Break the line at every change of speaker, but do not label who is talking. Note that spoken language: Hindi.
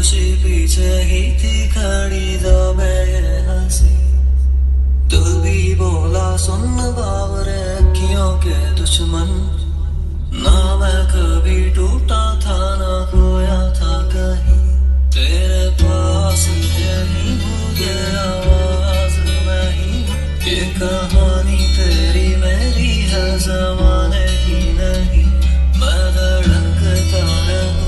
खुशी पीछे ही थी खड़ी दो बेहसी। दिल भी बोला सुन बावरे अखियों के दुश्मन, ना मैं कभी टूटा था ना खोया था कहीं। तेरे पास यही मुझे आवाज नहीं, ये कहा